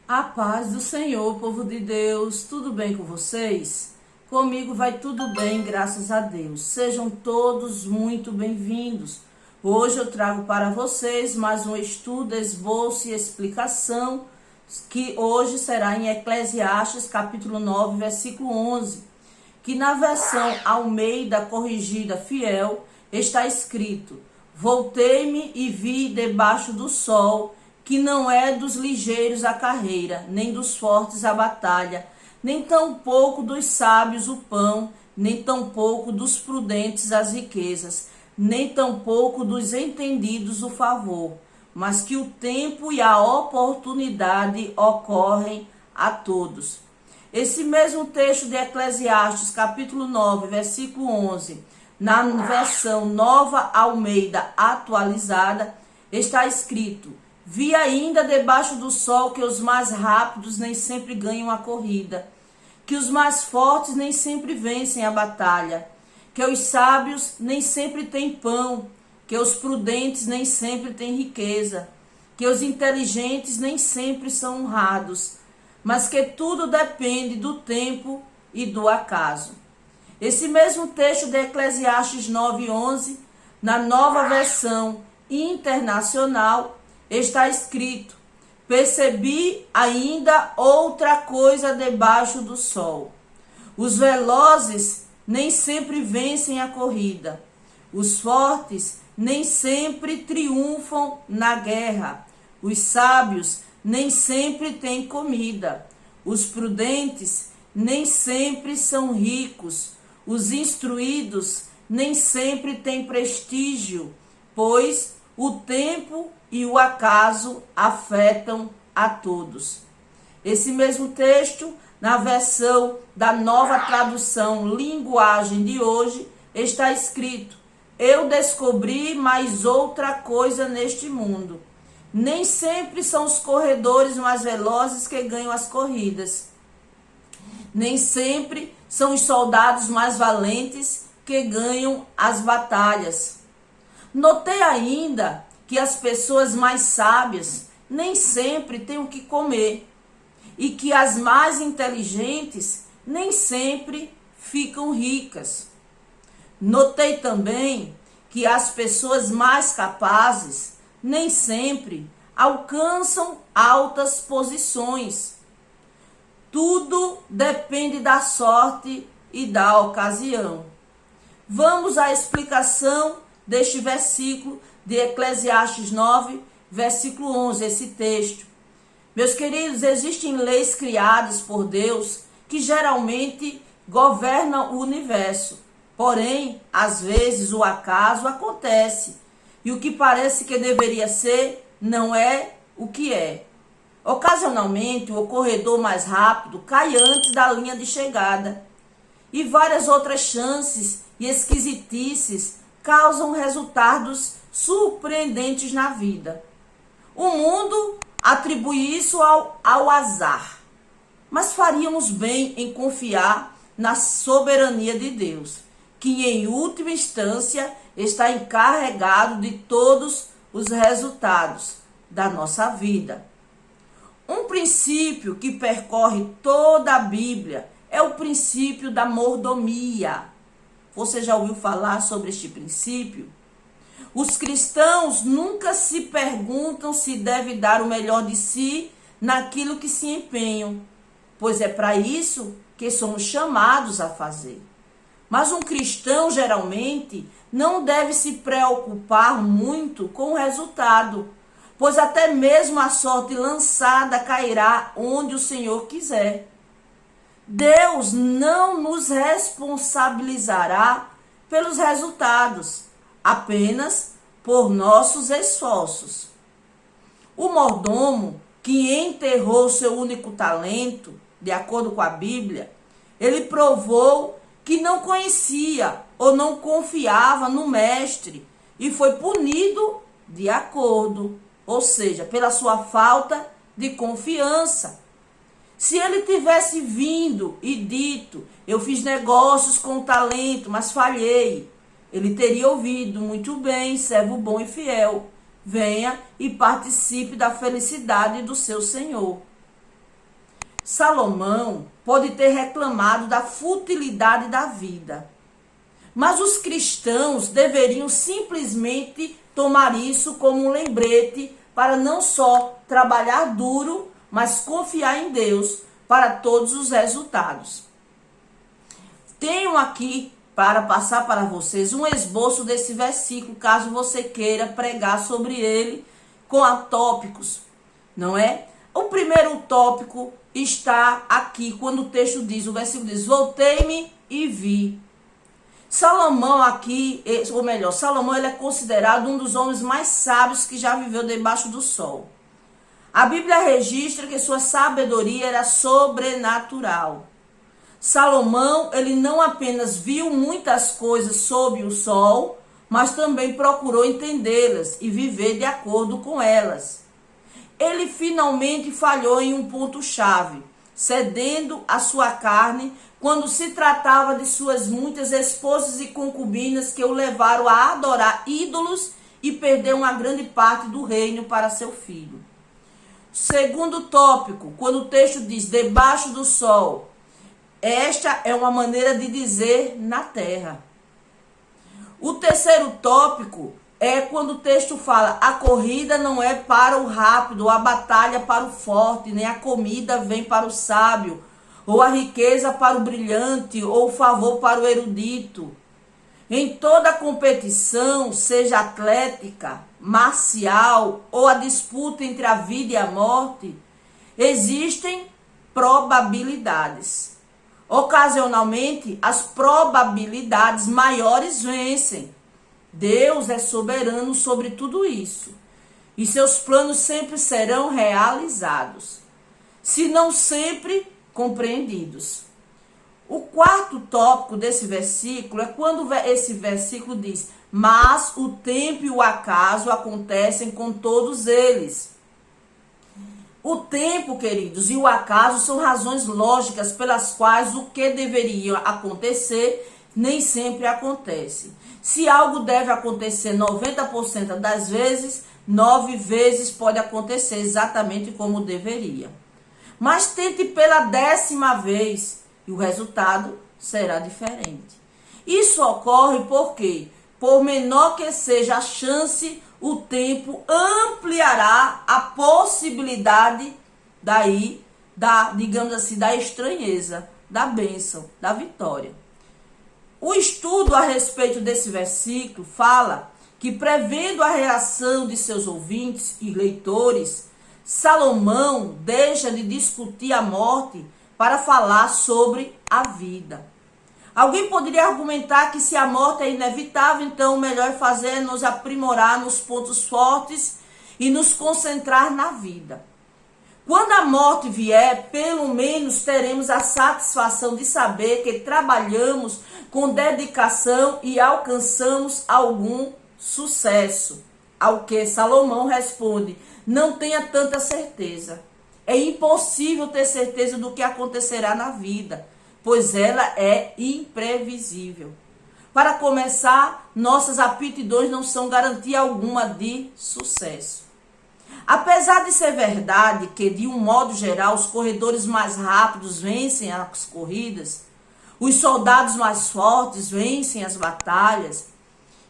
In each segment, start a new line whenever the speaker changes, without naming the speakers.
A paz do Senhor, povo de Deus, tudo bem com vocês? Comigo vai tudo bem, graças a Deus. Sejam todos muito bem-vindos. Hoje eu trago para vocês mais um estudo, esboço e explicação, que hoje será em Eclesiastes, capítulo 9, versículo 11, que na versão Almeida Corrigida Fiel está escrito: Voltei-me e vi debaixo do sol, que não é dos ligeiros a carreira, nem dos fortes a batalha, nem tampouco dos sábios o pão, nem tampouco dos prudentes as riquezas, nem tampouco dos entendidos o favor, mas que o tempo e a oportunidade ocorrem a todos. Esse mesmo texto de Eclesiastes, capítulo 9, versículo 11, na versão Nova Almeida Atualizada, está escrito: Vi ainda debaixo do sol que os mais rápidos nem sempre ganham a corrida, que os mais fortes nem sempre vencem a batalha, que os sábios nem sempre têm pão, que os prudentes nem sempre têm riqueza, que os inteligentes nem sempre são honrados, mas que tudo depende do tempo e do acaso. Esse mesmo texto de Eclesiastes 9:11, na nova versão internacional, está escrito: Percebi ainda outra coisa debaixo do sol. Os velozes nem sempre vencem a corrida. Os fortes nem sempre triunfam na guerra. Os sábios nem sempre têm comida. Os prudentes nem sempre são ricos. Os instruídos nem sempre têm prestígio, pois o tempo e o acaso afetam a todos. Esse mesmo texto, na versão da nova tradução linguagem de hoje, está escrito: Eu descobri mais outra coisa neste mundo. Nem sempre são os corredores mais velozes que ganham as corridas. Nem sempre são os soldados mais valentes que ganham as batalhas. Notei ainda que as pessoas mais sábias nem sempre têm o que comer e que as mais inteligentes nem sempre ficam ricas. Notei também que as pessoas mais capazes nem sempre alcançam altas posições. Tudo depende da sorte e da ocasião. Vamos à explicação deste versículo de Eclesiastes 9, versículo 11, esse texto. Meus queridos, existem leis criadas por Deus que geralmente governam o universo. Porém, às vezes o acaso acontece e o que parece que deveria ser não é o que é. Ocasionalmente, o corredor mais rápido cai antes da linha de chegada e várias outras chances e esquisitices causam resultados surpreendentes na vida. O mundo atribui isso ao azar, mas faríamos bem em confiar na soberania de Deus, que em última instância está encarregado de todos os resultados da nossa vida. Um princípio que percorre toda a Bíblia é o princípio da mordomia. Você já ouviu falar sobre este princípio? Os cristãos nunca se perguntam se deve dar o melhor de si naquilo que se empenham, pois é para isso que somos chamados a fazer. Mas um cristão, geralmente, não deve se preocupar muito com o resultado, pois até mesmo a sorte lançada cairá onde o Senhor quiser. Deus não nos responsabilizará pelos resultados, apenas por nossos esforços. O mordomo que enterrou seu único talento, de acordo com a Bíblia, ele provou que não conhecia ou não confiava no mestre e foi punido de acordo, ou seja, pela sua falta de confiança. Se ele tivesse vindo e dito: eu fiz negócios com talento, mas falhei, ele teria ouvido: muito bem, servo bom e fiel, venha e participe da felicidade do seu Senhor. Salomão pode ter reclamado da futilidade da vida, mas os cristãos deveriam simplesmente tomar isso como um lembrete para não só trabalhar duro, mas confiar em Deus para todos os resultados. Tenho aqui para passar para vocês um esboço desse versículo, caso você queira pregar sobre ele com tópicos, não é? O primeiro tópico está aqui, quando o texto diz, o versículo diz, voltei-me e vi. Salomão aqui, ou melhor, Salomão ele é considerado um dos homens mais sábios que já viveu debaixo do sol. A Bíblia registra que sua sabedoria era sobrenatural. Salomão, ele não apenas viu muitas coisas sob o sol, mas também procurou entendê-las e viver de acordo com elas. Ele finalmente falhou em um ponto-chave, cedendo a sua carne quando se tratava de suas muitas esposas e concubinas que o levaram a adorar ídolos e perder uma grande parte do reino para seu filho. Segundo tópico, quando o texto diz debaixo do sol, esta é uma maneira de dizer na terra. O terceiro tópico é quando o texto fala, a corrida não é para o rápido, a batalha para o forte, nem a comida vem para o sábio, ou a riqueza para o brilhante, ou o favor para o erudito. Em toda competição, seja atlética, marcial, ou a disputa entre a vida e a morte, existem probabilidades. Ocasionalmente, as probabilidades maiores vencem. Deus é soberano sobre tudo isso. E seus planos sempre serão realizados, se não sempre compreendidos. O quarto tópico desse versículo é quando esse versículo diz, mas o tempo e o acaso acontecem com todos eles. O tempo, queridos, e o acaso são razões lógicas pelas quais o que deveria acontecer nem sempre acontece. Se algo deve acontecer 90% das vezes, 9 vezes pode acontecer exatamente como deveria. Mas tente pela 10ª vez e o resultado será diferente. Isso ocorre porque, por menor que seja a chance, o tempo ampliará a possibilidade digamos assim, da estranheza, da bênção, da vitória. O estudo a respeito desse versículo fala que, prevendo a reação de seus ouvintes e leitores, Salomão deixa de discutir a morte para falar sobre a vida. Alguém poderia argumentar que se a morte é inevitável, então o melhor fazer é nos aprimorar nos pontos fortes e nos concentrar na vida. Quando a morte vier, pelo menos teremos a satisfação de saber que trabalhamos com dedicação e alcançamos algum sucesso. Ao que Salomão responde, não tenha tanta certeza. É impossível ter certeza do que acontecerá na vida, pois ela é imprevisível. Para começar, nossas aptidões não são garantia alguma de sucesso. Apesar de ser verdade que, de um modo geral, os corredores mais rápidos vencem as corridas, os soldados mais fortes vencem as batalhas,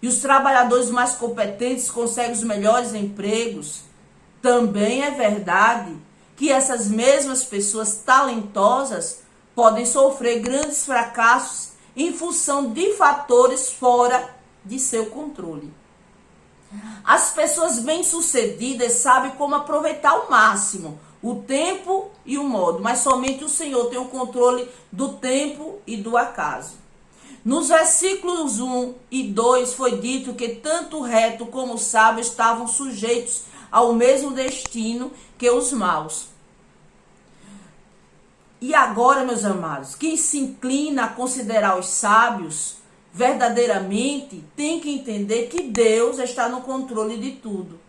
e os trabalhadores mais competentes conseguem os melhores empregos, também é verdade que essas mesmas pessoas talentosas podem sofrer grandes fracassos em função de fatores fora de seu controle. As pessoas bem-sucedidas sabem como aproveitar ao máximo o tempo e o modo, mas somente o Senhor tem o controle do tempo e do acaso. Nos versículos 1 e 2 foi dito que tanto o reto como o sábio estavam sujeitos ao mesmo destino que os maus. E agora, meus amados, quem se inclina a considerar os sábios verdadeiramente tem que entender que Deus está no controle de tudo.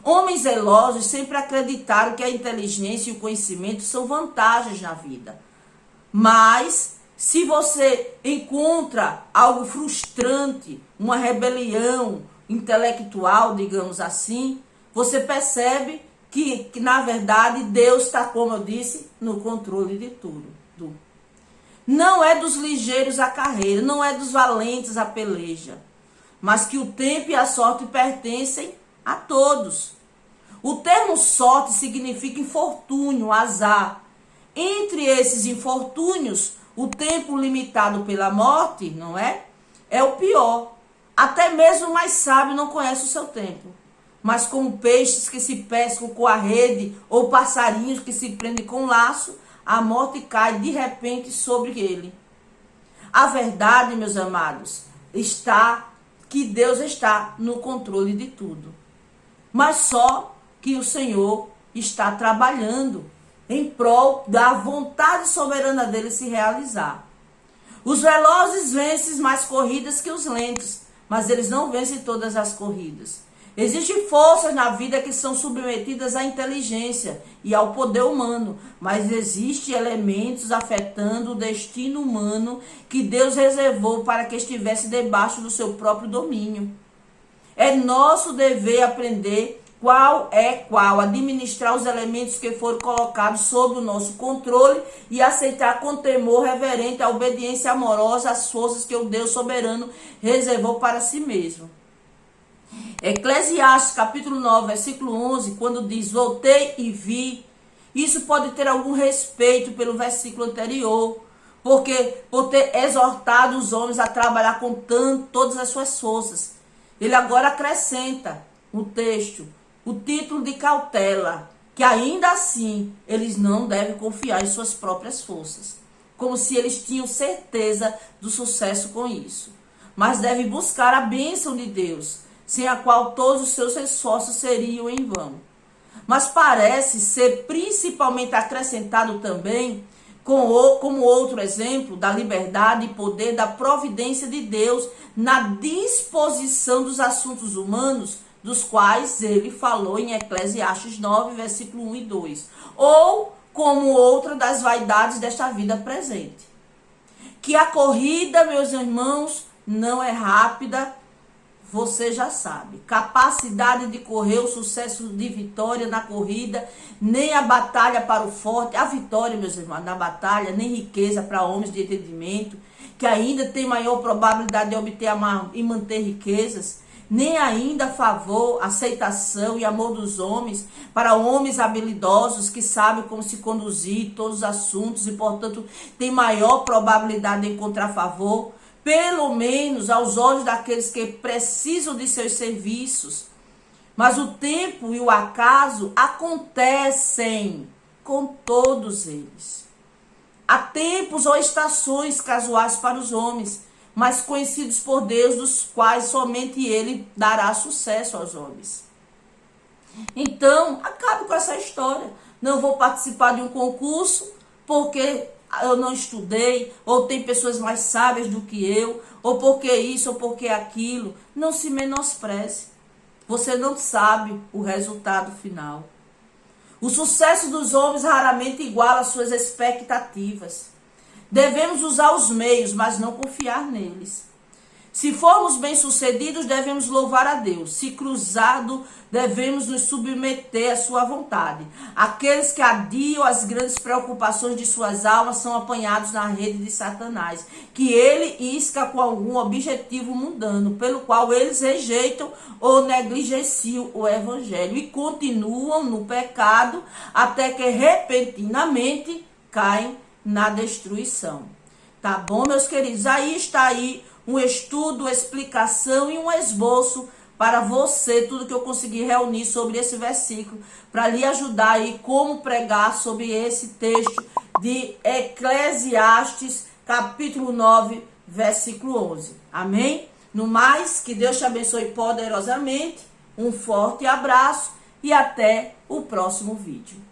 Homens zelosos sempre acreditaram que a inteligência e o conhecimento são vantagens na vida. Mas, se você encontra algo frustrante, uma rebelião intelectual, digamos assim, você percebe que na verdade Deus está, como eu disse, no controle de tudo. Não é dos ligeiros a carreira, não é dos valentes a peleja, mas que o tempo e a sorte pertencem a todos. O termo sorte significa infortúnio, azar. Entre esses infortúnios, o tempo limitado pela morte, não é? É o pior. Até mesmo o mais sábio não conhece o seu tempo. Mas como peixes que se pescam com a rede ou passarinhos que se prendem com laço, a morte cai de repente sobre ele. A verdade, meus amados, está que Deus está no controle de tudo. Mas só que o Senhor está trabalhando em prol da vontade soberana dele se realizar. Os velozes vencem mais corridas que os lentos, mas eles não vencem todas as corridas. Existem forças na vida que são submetidas à inteligência e ao poder humano, mas existem elementos afetando o destino humano que Deus reservou para que estivesse debaixo do seu próprio domínio. É nosso dever aprender qual, administrar os elementos que foram colocados sob o nosso controle e aceitar com temor reverente a obediência amorosa às forças que o Deus soberano reservou para si mesmo. Eclesiastes capítulo 9, versículo 11, quando diz, voltei e vi, isso pode ter algum respeito pelo versículo anterior, porque por ter exortado os homens a trabalhar com todas as suas forças. Ele agora acrescenta o texto, o título de cautela, que ainda assim eles não devem confiar em suas próprias forças, como se eles tinham certeza do sucesso com isso, mas devem buscar a bênção de Deus, sem a qual todos os seus esforços seriam em vão. Mas parece ser principalmente acrescentado também, como outro exemplo, da liberdade e poder da providência de Deus na disposição dos assuntos humanos, dos quais ele falou em Eclesiastes 9, versículo 1 e 2. Ou como outra das vaidades desta vida presente. Que a corrida, meus irmãos, não é rápida, você já sabe. Capacidade de correr, o sucesso de vitória na corrida, nem a batalha para o forte, a vitória, meus irmãos, na batalha, nem riqueza para homens de entendimento, que ainda tem maior probabilidade de obter e manter riquezas, nem ainda favor, aceitação e amor dos homens, para homens habilidosos que sabem como se conduzir todos os assuntos e, portanto, tem maior probabilidade de encontrar favor, pelo menos aos olhos daqueles que precisam de seus serviços. Mas o tempo e o acaso acontecem com todos eles. Há tempos ou estações casuais para os homens, mas conhecidos por Deus, dos quais somente Ele dará sucesso aos homens. Então, acabe com essa história. Não vou participar de um concurso porque eu não estudei, ou tem pessoas mais sábias do que eu, ou porque isso, ou porque aquilo. Não se menospreze. Você não sabe o resultado final. O sucesso dos homens raramente iguala as suas expectativas. Devemos usar os meios, mas não confiar neles. Se formos bem-sucedidos, devemos louvar a Deus. Se cruzado, devemos nos submeter à sua vontade. Aqueles que adiam as grandes preocupações de suas almas são apanhados na rede de Satanás, que ele isca com algum objetivo mundano, pelo qual eles rejeitam ou negligenciam o evangelho e continuam no pecado até que repentinamente caem na destruição. Tá bom, meus queridos? Aí está um estudo, explicação e um esboço para você, tudo que eu consegui reunir sobre esse versículo, para lhe ajudar aí como pregar sobre esse texto de Eclesiastes, capítulo 9, versículo 11. Amém? No mais, que Deus te abençoe poderosamente, um forte abraço e até o próximo vídeo.